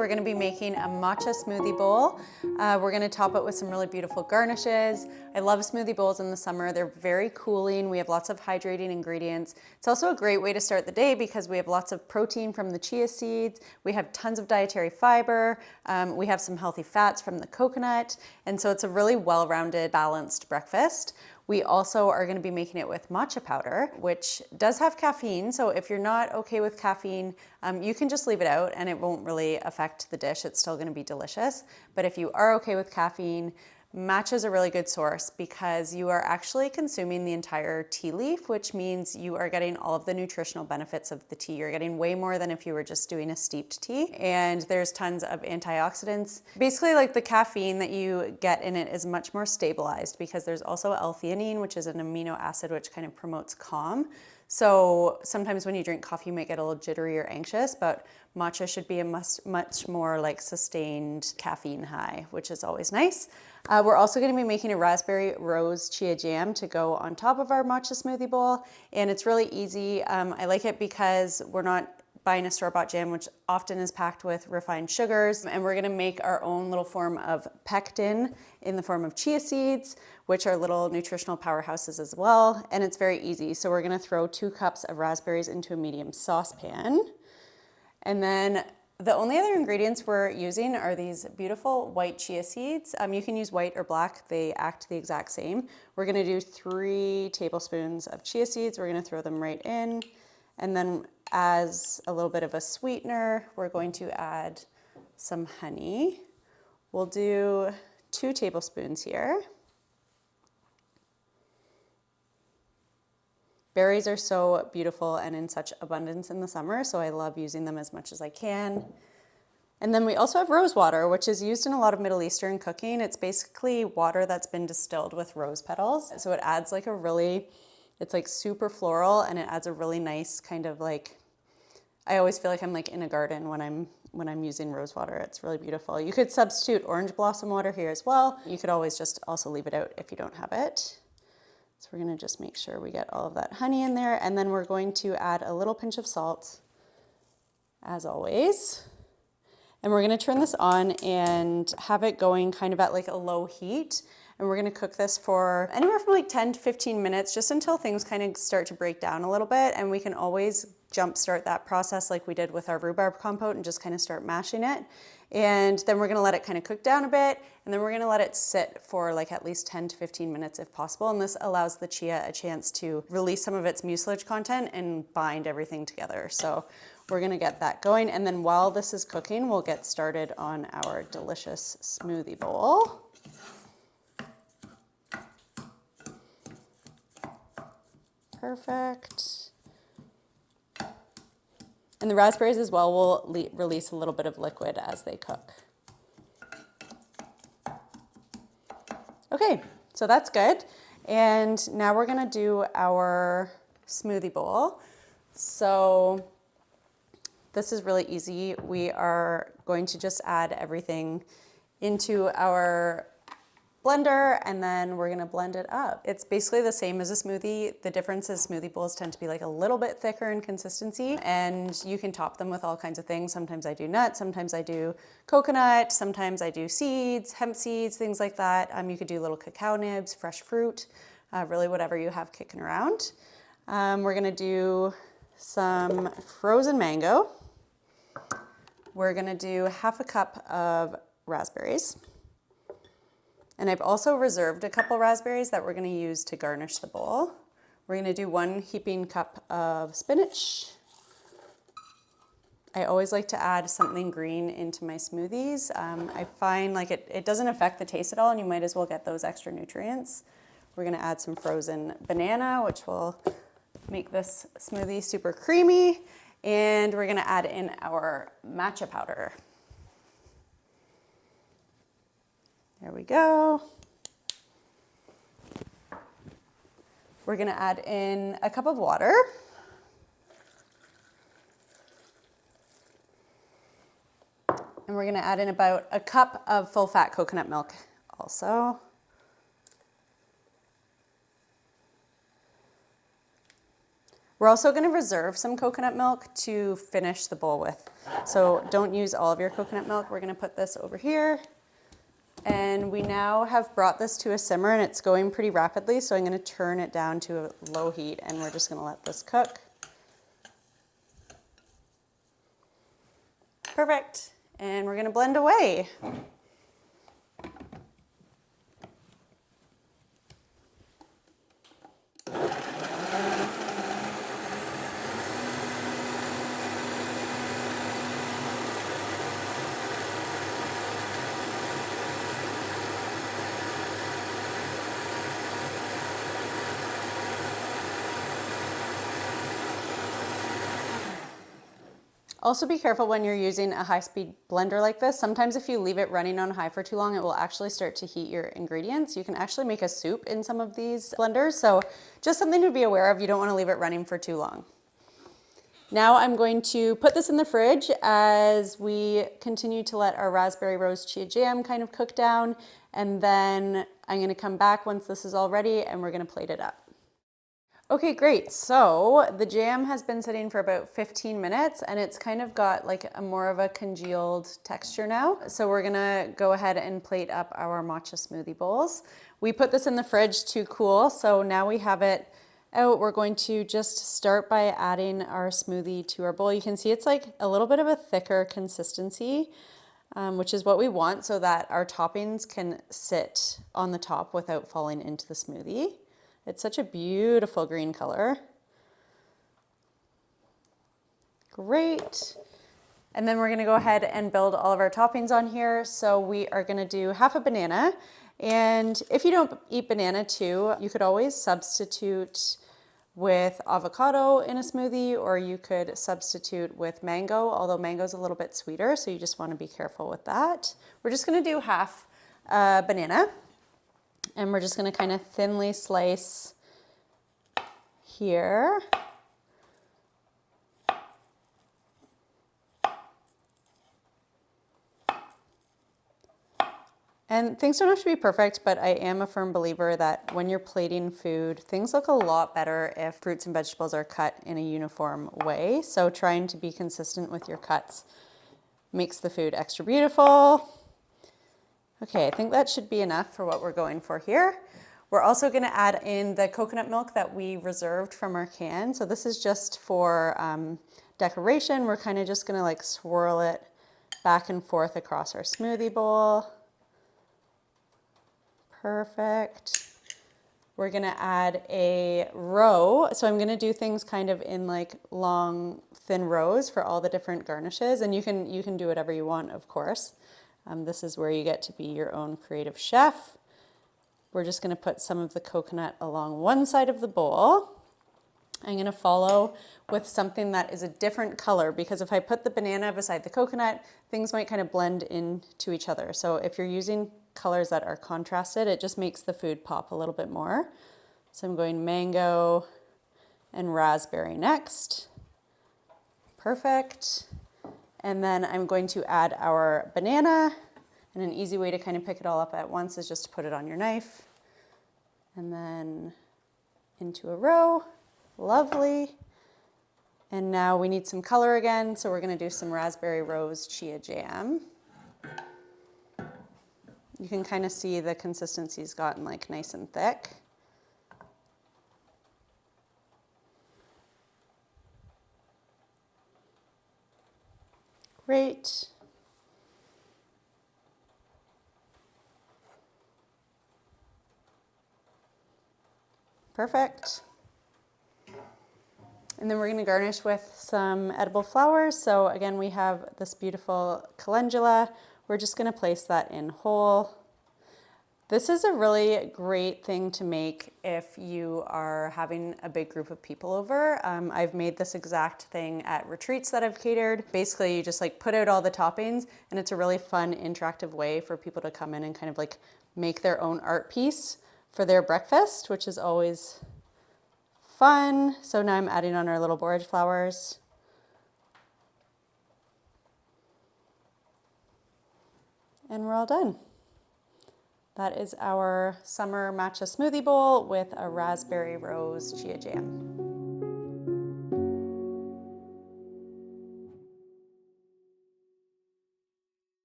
we're going to be making a matcha smoothie bowl. We're going to top it with some really beautiful garnishes. I love smoothie bowls in the summer. They're very cooling. We have lots of hydrating ingredients. It's also a great way to start the day because we have lots of protein from the chia seeds. We have tons of dietary fiber. We have some healthy fats from the coconut. And so it's a really well-rounded, balanced breakfast. We also are going to be making it with matcha powder, which does have caffeine. So if you're not okay with caffeine, you can just leave it out and it won't really affect the dish. It's still going to be delicious. But if you are okay with caffeine, matcha is a really good source because you are actually consuming the entire tea leaf, which means you are getting all of the nutritional benefits of the tea. You're getting way more than if you were just doing a steeped tea. And there's tons of antioxidants. Basically, like the caffeine that you get in it is much more stabilized because there's also L-theanine, which is an amino acid which kind of promotes calm. So sometimes when you drink coffee, you might get a little jittery or anxious, but matcha should be a much more like sustained caffeine high, which is always nice. We're also going to be making a raspberry rose chia jam to go on top of our matcha smoothie bowl, and it's really easy. I like it because we're not buying a store-bought jam, which often is packed with refined sugars, and we're going to make our own little form of pectin in the form of chia seeds, which are little nutritional powerhouses as well, and it's very easy. So we're going to throw 2 cups of raspberries into a medium saucepan, and then the only other ingredients we're using are these beautiful white chia seeds. You can use white or black, they act the exact same. We're gonna do 3 tablespoons of chia seeds. We're gonna throw them right in. And then as a little bit of a sweetener, we're going to add some honey. We'll do 2 tablespoons here. Berries are so beautiful and in such abundance in the summer, so I love using them as much as I can. And then we also have rose water, which is used in a lot of Middle Eastern cooking. It's basically water that's been distilled with rose petals. So it adds like it's like super floral, and it adds a really nice kind of like, I always feel like I'm like in a garden when I'm using rose water. It's really beautiful. You could substitute orange blossom water here as well. You could always just also leave it out if you don't have it. So we're gonna just make sure we get all of that honey in there, and then we're going to add a little pinch of salt, as always. And we're gonna turn this on and have it going kind of at like a low heat. And we're gonna cook this for anywhere from like 10 to 15 minutes, just until things kind of start to break down a little bit. And we can always jumpstart that process like we did with our rhubarb compote and just kind of start mashing it. And then we're gonna let it kind of cook down a bit, and then we're gonna let it sit for like at least 10 to 15 minutes if possible. And this allows the chia a chance to release some of its mucilage content and bind everything together. So we're gonna get that going. And then while this is cooking, we'll get started on our delicious smoothie bowl. Perfect. And the raspberries as well will release a little bit of liquid as they cook. Okay, so that's good. And now we're gonna do our smoothie bowl. So this is really easy. We are going to just add everything into our blender, and then we're gonna blend it up. It's basically the same as a smoothie. The difference is smoothie bowls tend to be like a little bit thicker in consistency, and you can top them with all kinds of things. Sometimes I do nuts, sometimes I do coconut, sometimes I do seeds, hemp seeds, things like that. You could do little cacao nibs, fresh fruit, really whatever you have kicking around. We're gonna do some frozen mango. We're gonna do half a cup of raspberries. And I've also reserved a couple raspberries that we're going to use to garnish the bowl. We're going to do 1 heaping cup of spinach. I always like to add something green into my smoothies. I find like it doesn't affect the taste at all, and you might as well get those extra nutrients. We're going to add some frozen banana, which will make this smoothie super creamy. And we're going to add in our matcha powder. There we go. We're gonna add in a cup of water. And we're gonna add in about a cup of full fat coconut milk also. We're also going to reserve some coconut milk to finish the bowl with. So don't use all of your coconut milk. We're going to put this over here. And we now have brought this to a simmer and it's going pretty rapidly. So I'm going to turn it down to a low heat and we're just going to let this cook. Perfect. And we're going to blend away. Also be careful when you're using a high-speed blender like this. Sometimes if you leave it running on high for too long, it will actually start to heat your ingredients. You can actually make a soup in some of these blenders, so just something to be aware of. You don't want to leave it running for too long. Now I'm going to put this in the fridge as we continue to let our raspberry rose chia jam kind of cook down, and then I'm going to come back once this is all ready and we're going to plate it up. Okay, great. So the jam has been sitting for about 15 minutes and it's kind of got like a more of a congealed texture now. So we're gonna go ahead and plate up our matcha smoothie bowls. We put this in the fridge to cool, so now we have it out. We're going to just start by adding our smoothie to our bowl. You can see it's like a little bit of a thicker consistency, which is what we want so that our toppings can sit on the top without falling into the smoothie. It's such a beautiful green color. Great. And then we're gonna go ahead and build all of our toppings on here. So we are gonna do half a banana. And if you don't eat banana too, you could always substitute with avocado in a smoothie, or you could substitute with mango, although mango is a little bit sweeter, so you just wanna be careful with that. We're just gonna do half a banana. And we're just going to kind of thinly slice here. And things don't have to be perfect, but I am a firm believer that when you're plating food, things look a lot better if fruits and vegetables are cut in a uniform way. So trying to be consistent with your cuts makes the food extra beautiful. Okay, I think that should be enough for what we're going for here. We're also gonna add in the coconut milk that we reserved from our can. So this is just for decoration. We're kind of just gonna like swirl it back and forth across our smoothie bowl. Perfect. We're gonna add a row. So I'm gonna do things kind of in like long, thin rows for all the different garnishes. And you can do whatever you want, of course. This is where you get to be your own creative chef. We're just going to put some of the coconut along one side of the bowl. I'm going to follow with something that is a different color, because if I put the banana beside the coconut, things might kind of blend into each other. So if you're using colors that are contrasted, it just makes the food pop a little bit more. So I'm going mango and raspberry next. Perfect. And then I'm going to add our banana, and an easy way to kind of pick it all up at once is just to put it on your knife. And then into a row. Lovely. And now we need some color again, so we're going to do some raspberry rose chia jam. You can kind of see the consistency's gotten like nice and thick. Great. Perfect. And then we're going to garnish with some edible flowers. So again, we have this beautiful calendula. We're just going to place that in whole. This is a really great thing to make if you are having a big group of people over. I've made this exact thing at retreats that I've catered. Basically, you just like put out all the toppings, and it's a really fun, interactive way for people to come in and kind of like make their own art piece for their breakfast, which is always fun. So now I'm adding on our little borage flowers. And we're all done. That is our summer matcha smoothie bowl with a raspberry rose chia jam.